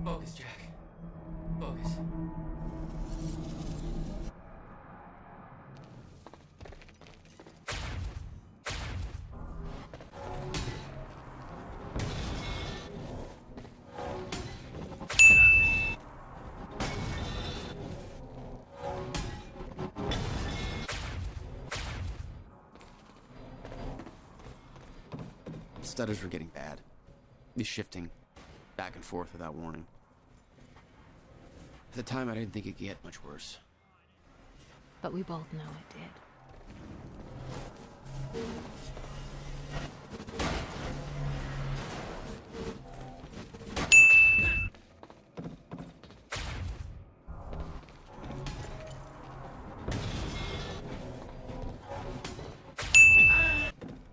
Focus, Jack. Focus. Stutters were getting bad. He's shifting back and forth without warning. At the time, I didn't think it could get much worse. But we both know it did.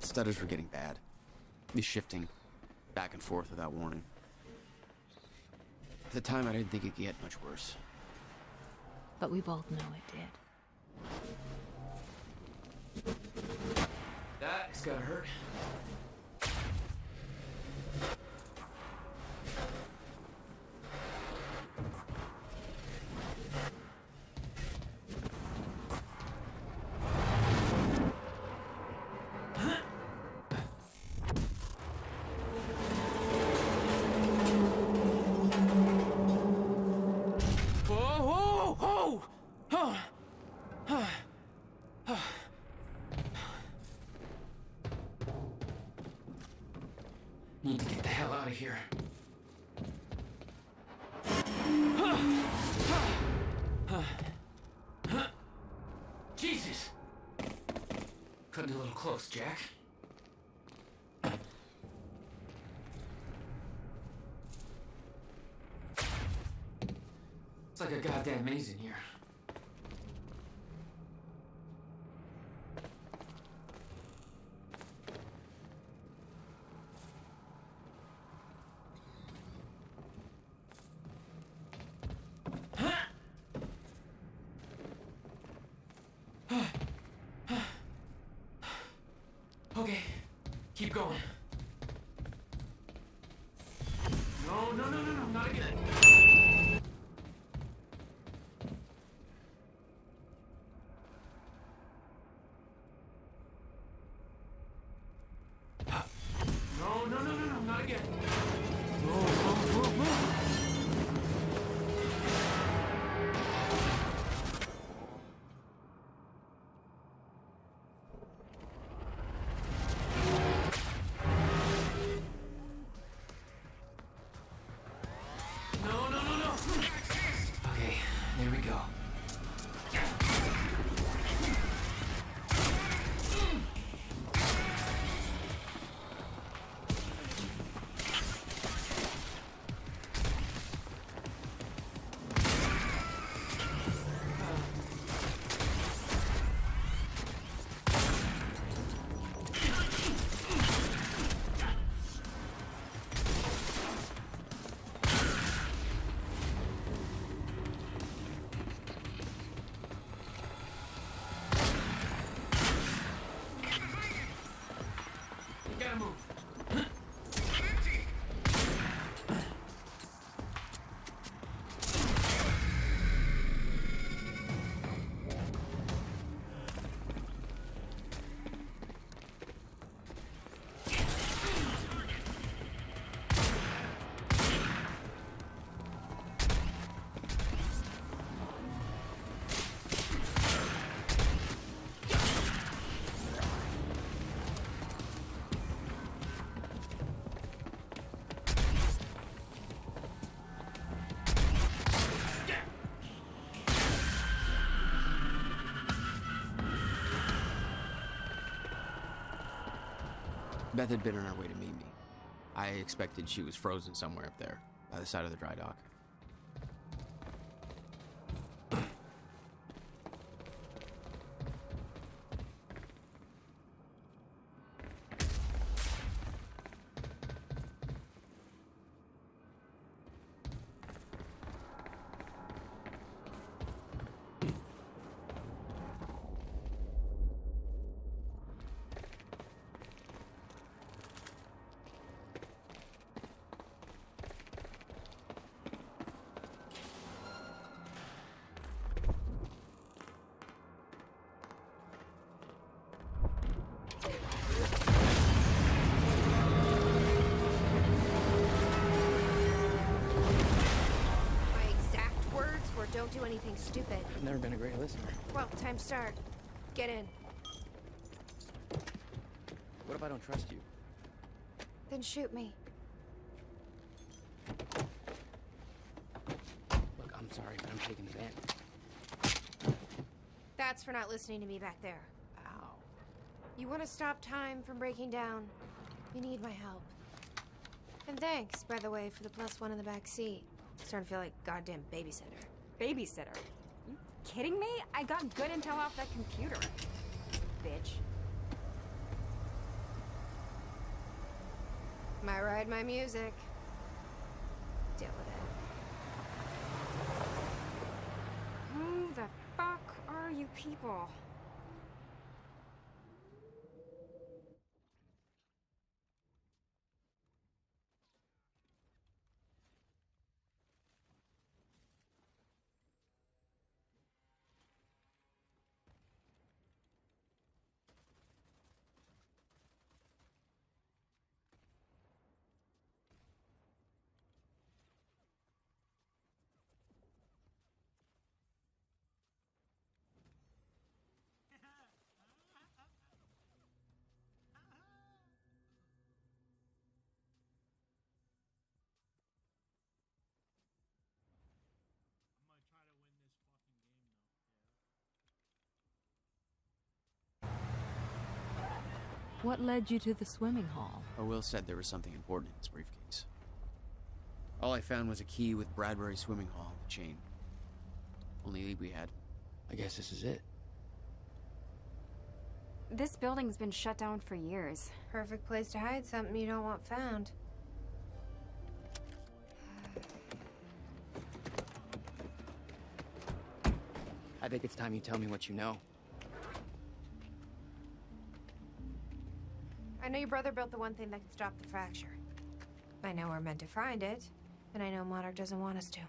Stutters were getting bad. He's shifting back and forth without warning. At the time, I didn't think it could get much worse. But we both know it did. That's gotta hurt. Need to get the hell out of here. Jesus! Cutting a little close, Jack. It's like a goddamn maze in here. Okay, keep going. No, not again. No, not again. Move. No. Okay, there we go. Gotta move. Beth had been on her way to meet me. I expected she was frozen somewhere up there, by the side of the dry dock. Don't do anything stupid. I've never been a great listener. Well, time to start. Get in. What if I don't trust you? Then shoot me. Look, I'm sorry, but I'm taking the van. That's for not listening to me back there. Ow. You want to stop time from breaking down? You need my help. And thanks, by the way, for the +1 in the back seat. Starting to feel like goddamn babysitter. Babysitter? You kidding me? I got good intel off that computer. Bitch. My ride, my music. Deal with it. Who the fuck are you people? What led you to the swimming hall? Oh, Will said there was something important in his briefcase. All I found was a key with Bradbury Swimming Hall, the chain. Only lead we had. I guess this is it. This building's been shut down for years. Perfect place to hide something you don't want found. I think it's time you tell me what you know. I know your brother built the one thing that can stop the fracture. I know we're meant to find it, and I know Monarch doesn't want us to.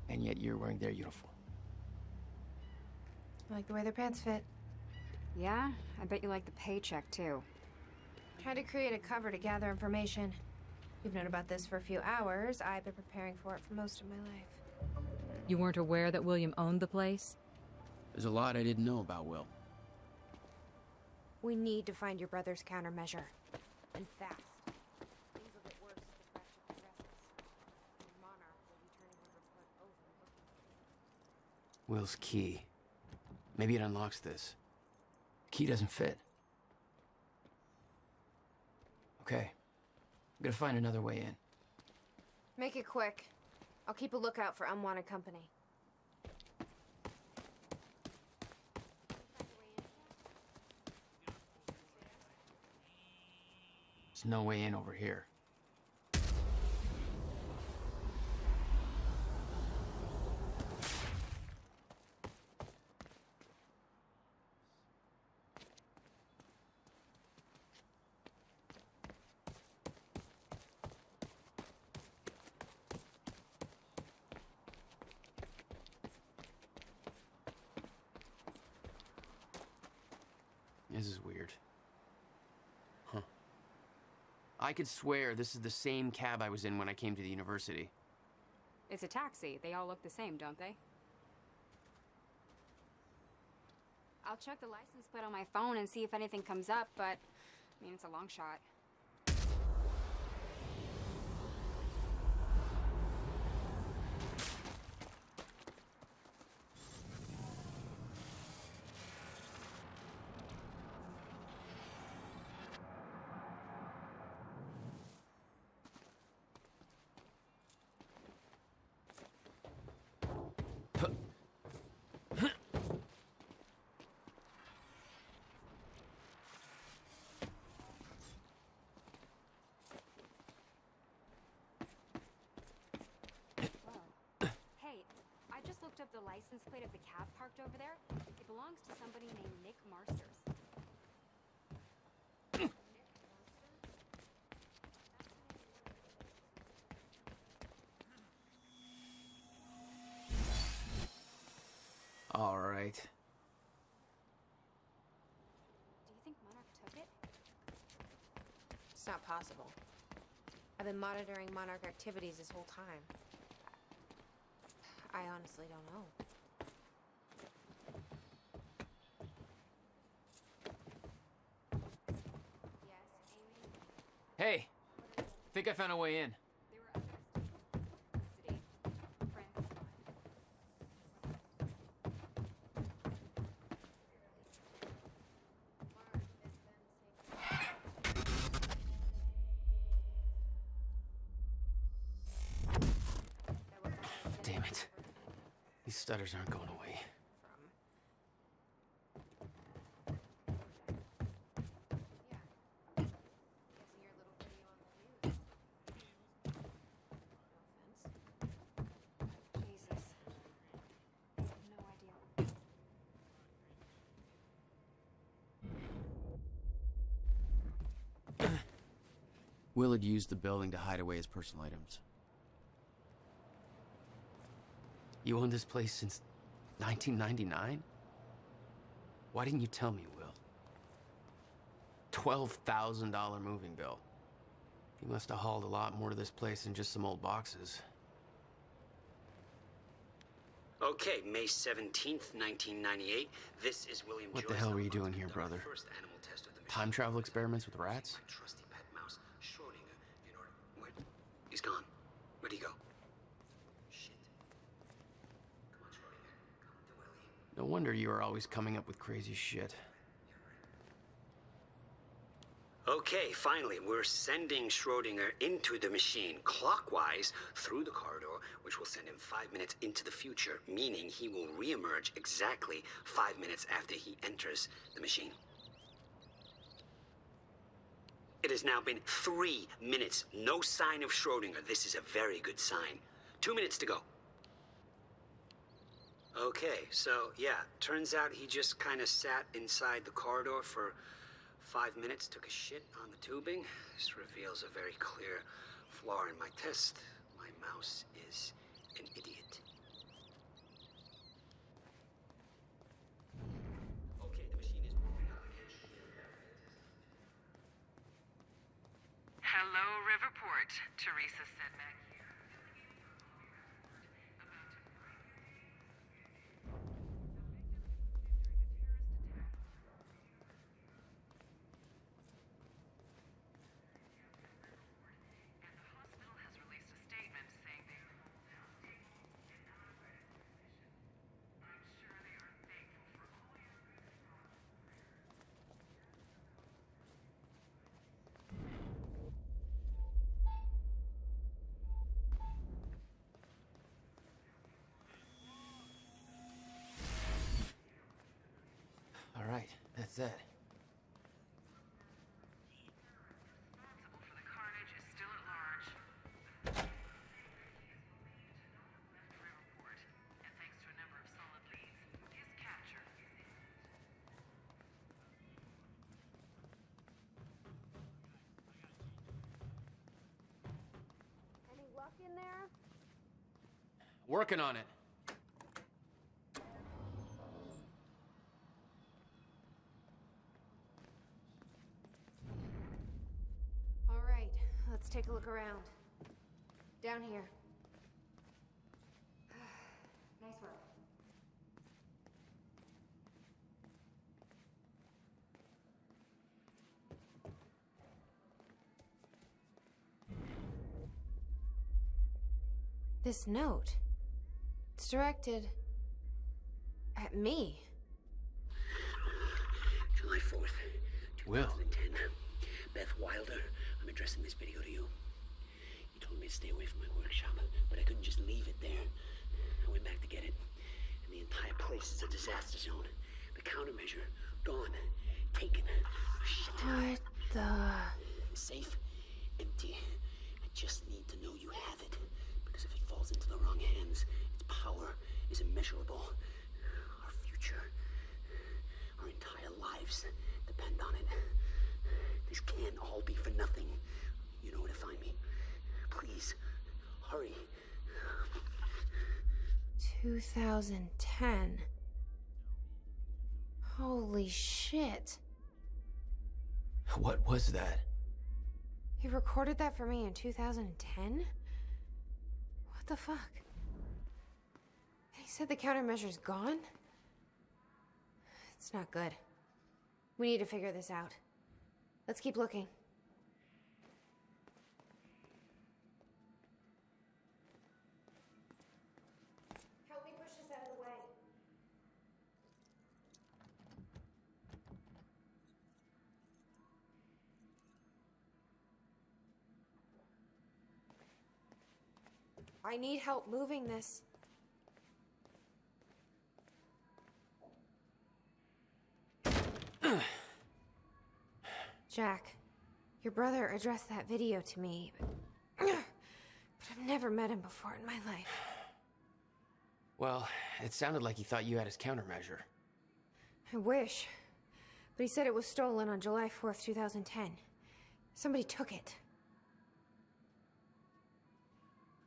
And yet you're wearing their uniform. I like the way their pants fit. Yeah? I bet you like the paycheck, too. Tried to create a cover to gather information. You've known about this for a few hours. I've been preparing for it for most of my life. You weren't aware that William owned the place? There's a lot I didn't know about Will. We need to find your brother's countermeasure. And fast. Things will get worse as the fracture progresses. And Monarch will be turning his report over and looking. Will's key. Maybe it unlocks this. The key doesn't fit. Okay. I'm gonna find another way in. Make it quick. I'll keep a lookout for unwanted company. There's no way in over here. This is weird. Huh. I could swear this is the same cab I was in when I came to the university. It's a taxi. They all look the same, don't they? I'll check the license plate on my phone and see if anything comes up, but, I mean, it's a long shot. Looked up the license plate of the cab parked over there. It belongs to somebody named Nick Marsters. All right. Do you think Monarch took it? It's not possible. I've been monitoring Monarch activities this whole time. I honestly don't know. Yes, Amy? Hey, think I found a way in. There were others too. Custody. Friends of mine. Damn it. These stutters aren't going away. Yeah. Guessing your little video on the news. No offense. Jesus. I have no idea. Will had used the building to hide away his personal items. You owned this place since 1999? Why didn't you tell me, Will? $12,000 moving bill. You must have hauled a lot more to this place than just some old boxes. Okay, May 17th, 1998. This is William What the Joyce. hell were you doing here, brother? First animal test of the Time travel experiments with rats? My trusty pet mouse, Schrodinger, in order... Where? He's gone. Where'd he go? Shit. Come on, Schrodinger. Come to Willie. No wonder you are always coming up with crazy shit. Okay, finally, we're sending Schrodinger into the machine clockwise through the corridor, which will send him 5 minutes into the future, meaning he will reemerge exactly 5 minutes after he enters the machine. It has now been 3 minutes. No sign of Schrodinger. This is a very good sign. 2 minutes to go. Okay, so yeah, turns out he just kind of sat inside the corridor for 5 minutes, took a shit on the tubing. This reveals a very clear flaw in my test. My mouse is an idiot. Okay, the machine is moving up again. Hello, Riverport. Teresa Sedmak here. And the hospital has released a statement saying they are all now stable and out of critical condition. I'm sure they are thankful for all your good and prayers. All right, that's that. Responsible for the carnage is still at large. Riverport, and thanks to a number of solid leads, his capture is imminent. Any luck in there? Working on it. All right, let's take a look around. Down here. Nice work. This note. It's directed at me. July 4th, Will. 2010. Beth Wilder, I'm addressing this video to you. You told me to stay away from my workshop, but I couldn't just leave it there. I went back to get it, and the entire place is a disaster zone. The countermeasure, gone, taken. Shit. What the... Safe, empty. I just need to know you have it, because if it falls into the wrong hands, its power is immeasurable. Our future, our entire lives depend on it. This can't all be for nothing. You know where to find me. Please, hurry. 2010. Holy shit. What was that? He recorded that for me in 2010? What the fuck? He said the countermeasure's gone? It's not good. We need to figure this out. Let's keep looking. Help me push this out of the way. I need help moving this. Jack, your brother addressed that video to me, but I've never met him before in my life. Well, it sounded like he thought you had his countermeasure. I wish. But he said it was stolen on July 4th, 2010. Somebody took it.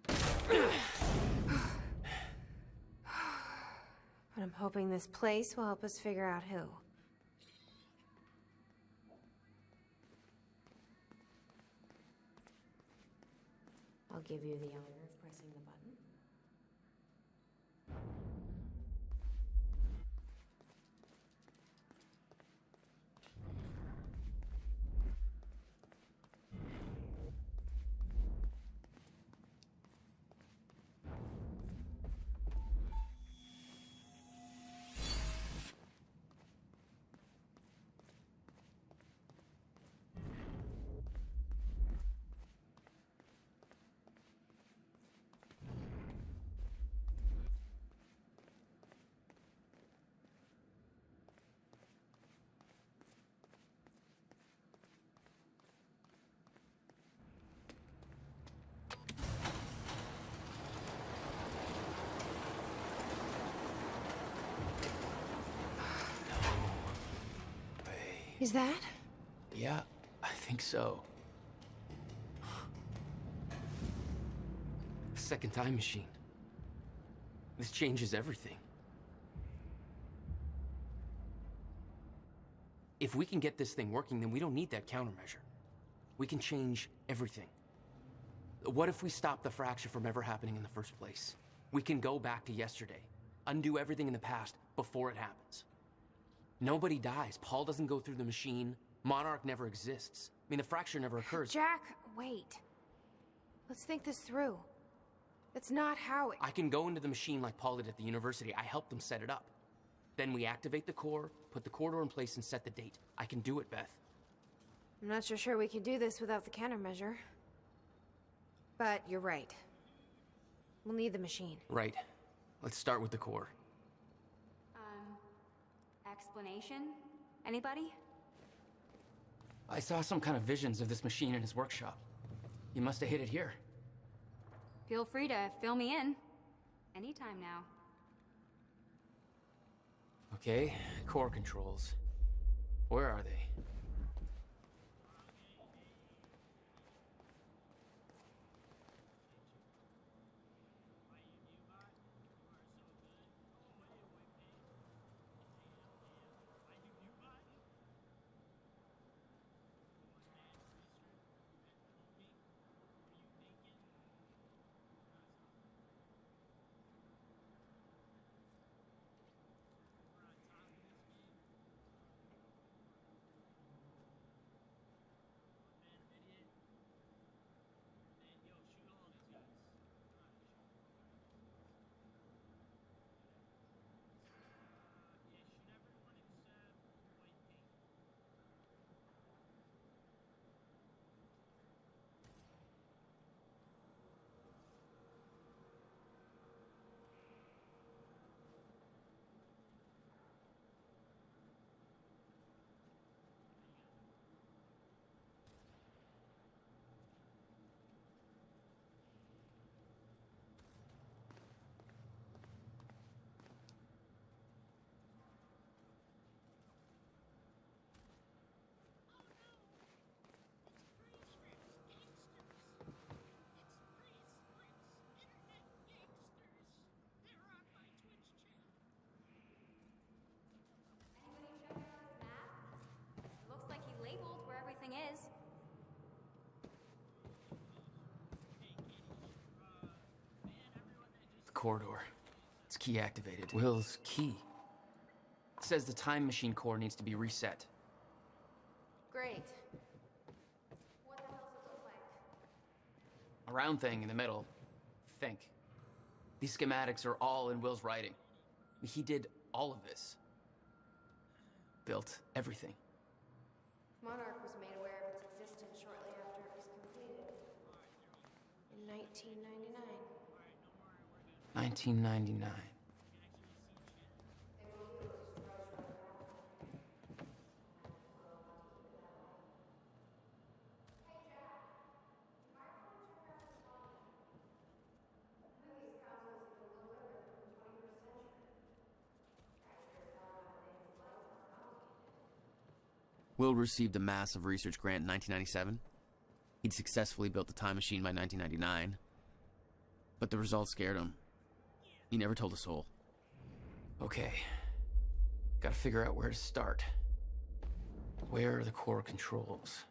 But I'm hoping this place will help us figure out who. I'll give you the honor of pressing the button. Is that? Yeah, I think so. Second time machine. This changes everything. If we can get this thing working, then we don't need that countermeasure. We can change everything. What if we stop the fracture from ever happening in the first place? We can go back to yesterday, undo everything in the past before it happens. Nobody dies. Paul doesn't go through the machine. Monarch never exists. I mean, the fracture never occurs. Jack, wait. Let's think this through. That's not how it... I can go into the machine like Paul did at the university. I helped them set it up. Then we activate the core, put the corridor in place, and set the date. I can do it, Beth. I'm not so sure we can do this without the countermeasure. But you're right. We'll need the machine. Right. Let's start with the core. Explanation? Anybody? I saw some kind of visions of this machine in his workshop. He must have hid it here. Feel free to fill me in. Anytime now. Okay, core controls. Where are they? Looks like he labeled where everything is. The corridor. It's key activated. Will's key. It says the time machine core needs to be reset. Great. What the hell's it look like? A round thing in the middle. Think. These schematics are all in Will's writing. He did all of this. Built everything. Monarch was made aware of its existence shortly after it was completed. In 1999. 1999. Will received a massive research grant in 1997. He'd successfully built the time machine by 1999. But the results scared him. He never told a soul. Okay. Gotta figure out where to start. Where are the core controls?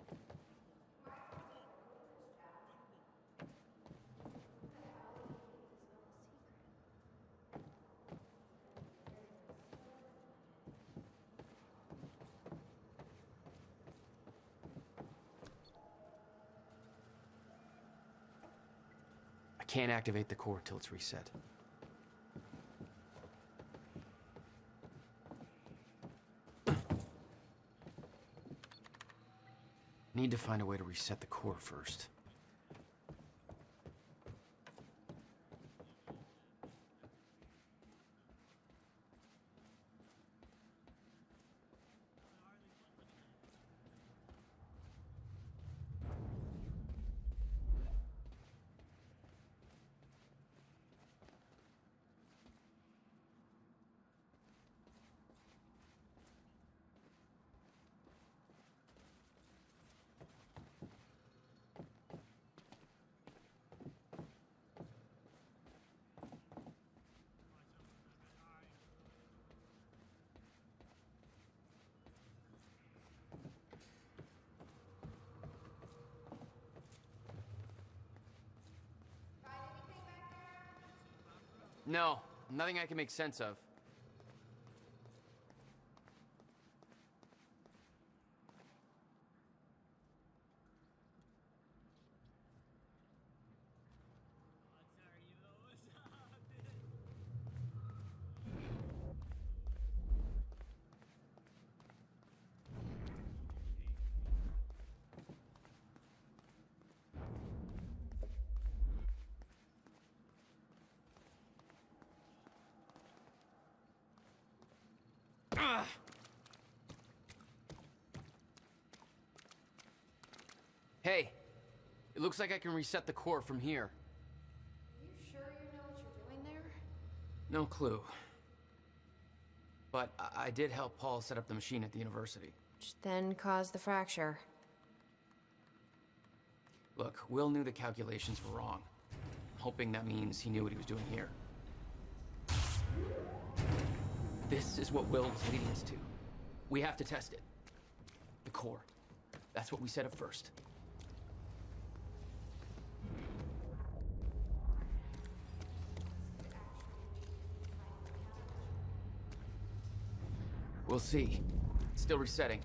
I can't activate the core till it's reset. Need to find a way to reset the core first. No, nothing I can make sense of. Hey, it looks like I can reset the core from here. You sure you know what you're doing there? No clue. But I did help Paul set up the machine at the university. Which then caused the fracture. Look, Will knew the calculations were wrong. I'm hoping that means he knew what he was doing here. This is what Will was leading us to. We have to test it. The core. That's what we set up first. We'll see. It's still resetting.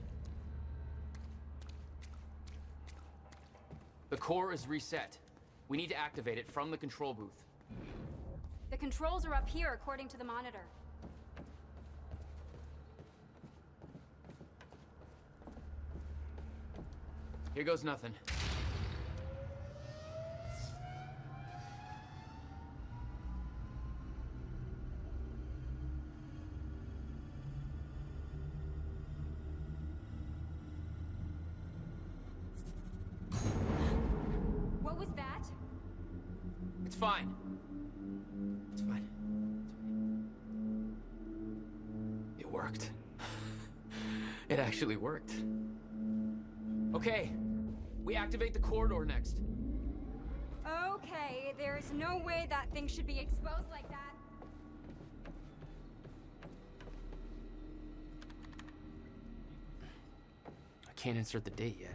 The core is reset. We need to activate it from the control booth. The controls are up here, according to the monitor. Here goes nothing. What was that? It's fine. It's fine. It worked. It actually worked. Okay, we activate the corridor next. Okay, there's no way that thing should be exposed like that. I can't insert the date yet.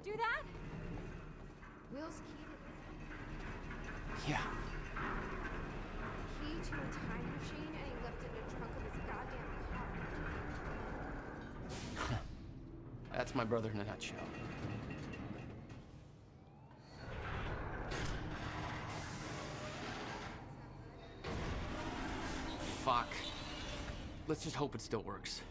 do that? Will's key to Yeah. key to a time machine, and he left it in the trunk of his goddamn car. That's my brother in a nutshell. Fuck. Let's just hope it still works.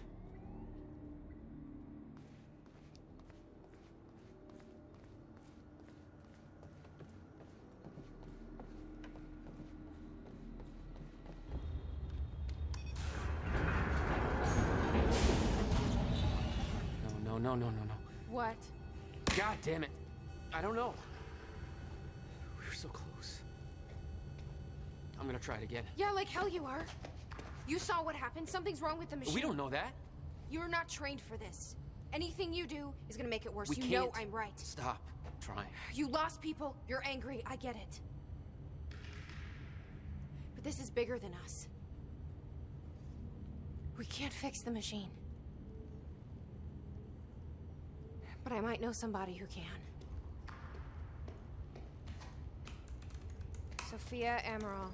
No. What? God damn it. I don't know. We were so close. I'm gonna try it again. Yeah, like hell you are. You saw what happened. Something's wrong with the machine. We don't know that. You're not trained for this. Anything you do is gonna make it worse. We You can't. know I'm right. Stop trying. You lost people. You're angry. I get it. But this is bigger than us. We can't fix the machine. But I might know somebody who can. Sophia Amaral.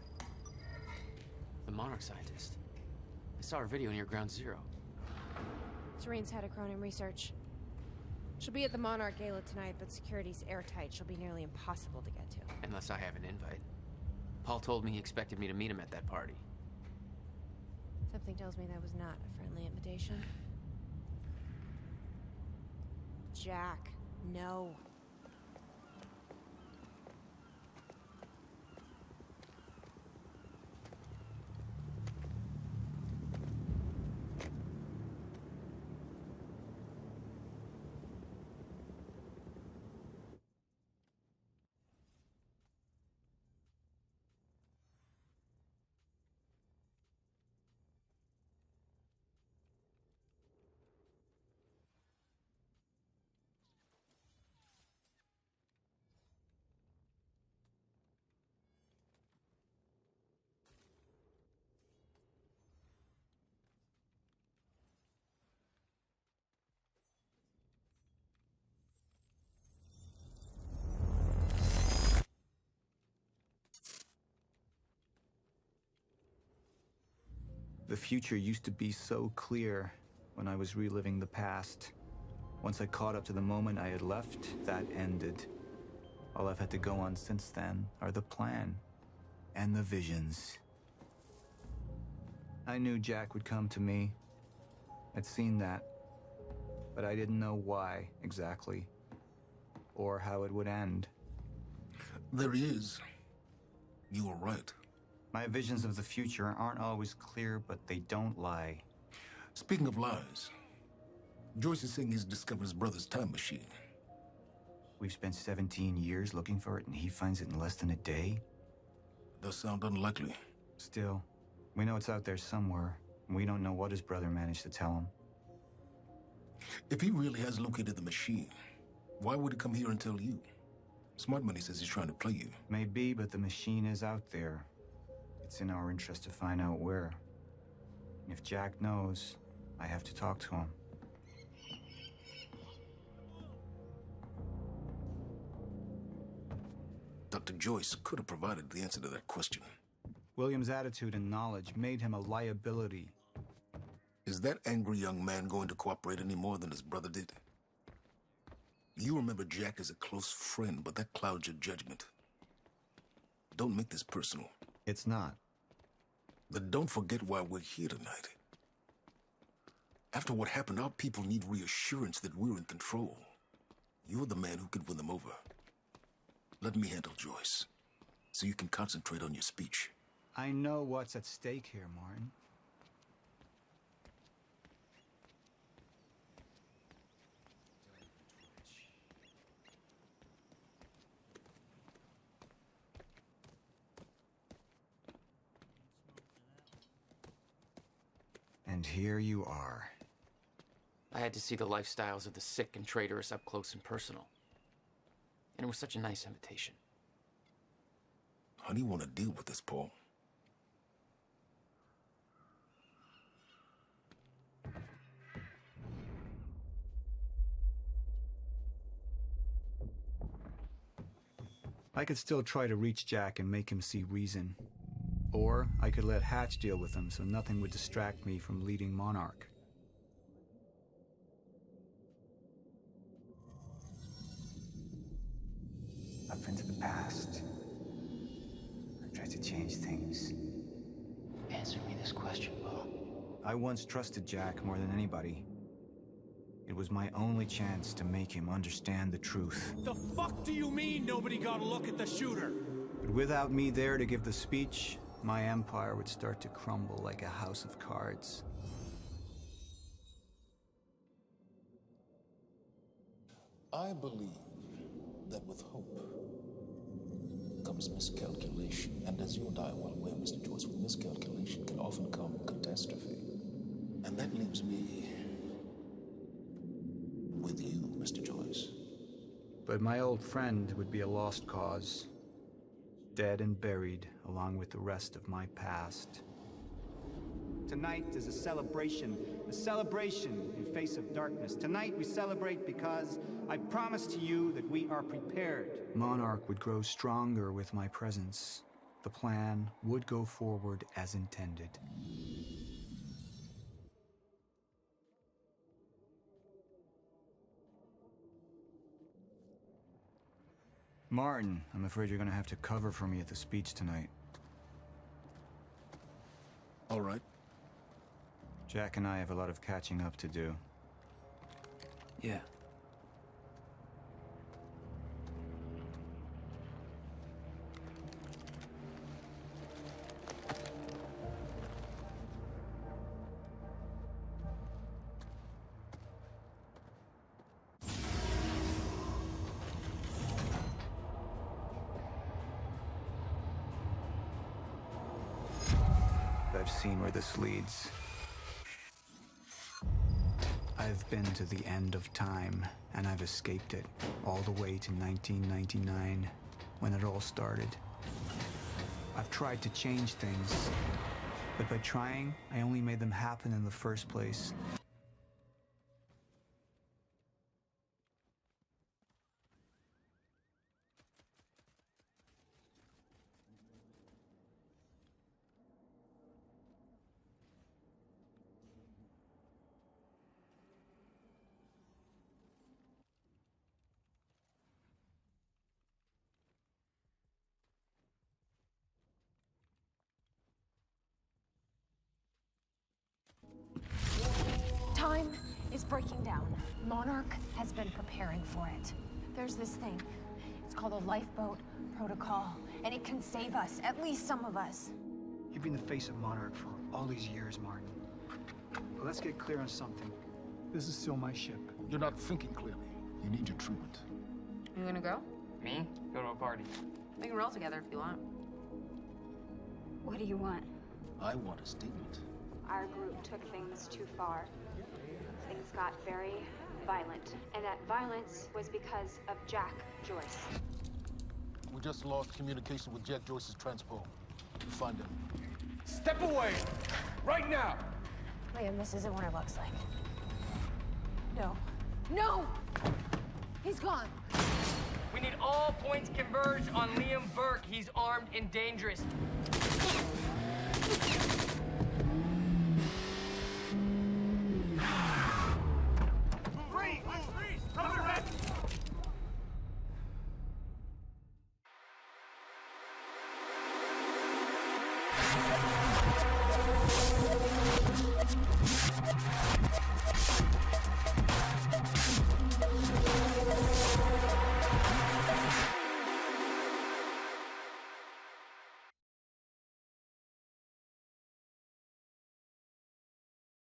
The Monarch scientist. I saw her video near Ground Zero. Serene's head of Cronin Research. She'll be at the Monarch Gala tonight, but security's airtight. She'll be nearly impossible to get to. Unless I have an invite. Paul told me he expected me to meet him at that party. Something tells me that was not a friendly invitation. Jack, no. The future used to be so clear when I was reliving the past. Once I caught up to the moment I had left, that ended. All I've had to go on since then are the plan and the visions. I knew Jack would come to me. I'd seen that, but I didn't know why exactly, or how it would end. There he is. You were right. My visions of the future aren't always clear, but they don't lie. Speaking of lies, Joyce is saying he's discovered his brother's time machine. We've spent 17 years looking for it, and he finds it in less than a day? Does sound unlikely. Still, we know it's out there somewhere, and we don't know what his brother managed to tell him. If he really has located the machine, why would he come here and tell you? Smart Money says he's trying to play you. Maybe, but the machine is out there. It's in our interest to find out where. And if Jack knows, I have to talk to him. Dr. Joyce could have provided the answer to that question. William's attitude and knowledge made him a liability. Is that angry young man going to cooperate any more than his brother did? You remember Jack as a close friend, but that clouds your judgment. Don't make this personal. It's not. Then don't forget why we're here tonight. After what happened, our people need reassurance that we're in control. You're the man who can win them over. Let me handle Joyce, so you can concentrate on your speech. I know what's at stake here, Martin. And here you are. I had to see the lifestyles of the sick and traitorous up close and personal. And it was such a nice invitation. How do you want to deal with this, Paul? I could still try to reach Jack and make him see reason. Or I could let Hatch deal with him so nothing would distract me from leading Monarch. I've been to the past. I've tried to change things. Answer me this question, Bo. I once trusted Jack more than anybody. It was my only chance to make him understand the truth. The fuck do you mean nobody got a look at the shooter? But without me there to give the speech, my empire would start to crumble like a house of cards. I believe that with hope comes miscalculation. And as you and I are well aware, Mr. Joyce, with miscalculation can often come catastrophe. And that leaves me with you, Mr. Joyce. But my old friend would be a lost cause. Dead and buried, along with the rest of my past. Tonight is a celebration in face of darkness. Tonight we celebrate because I promise to you that we are prepared. Monarch would grow stronger with my presence. The plan would go forward as intended. Martin, I'm afraid you're gonna have to cover for me at the speech tonight. All right. Jack and I have a lot of catching up to do. Yeah. I've seen where this leads. I've been to the end of time, and I've escaped it, all the way to 1999, when it all started. I've tried to change things, but by trying, I only made them happen in the first place. Time is breaking down. Monarch has been preparing for it. There's this thing. It's called a lifeboat protocol, and it can save us, at least some of us. You've been the face of Monarch for all these years, Martin. But let's get clear on something. This is still my ship. You're not thinking clearly. You need your treatment. You gonna go? Me? Go to a party. We can roll together if you want. What do you want? I want a statement. Our group took things too far. Things got very violent. And that violence was because of Jack Joyce. We just lost communication with Jack Joyce's transpo. You find him. Step away! Right now! Liam, this isn't what it looks like. No. No! He's gone! We need all points converge on Liam Burke. He's armed and dangerous. Freeze!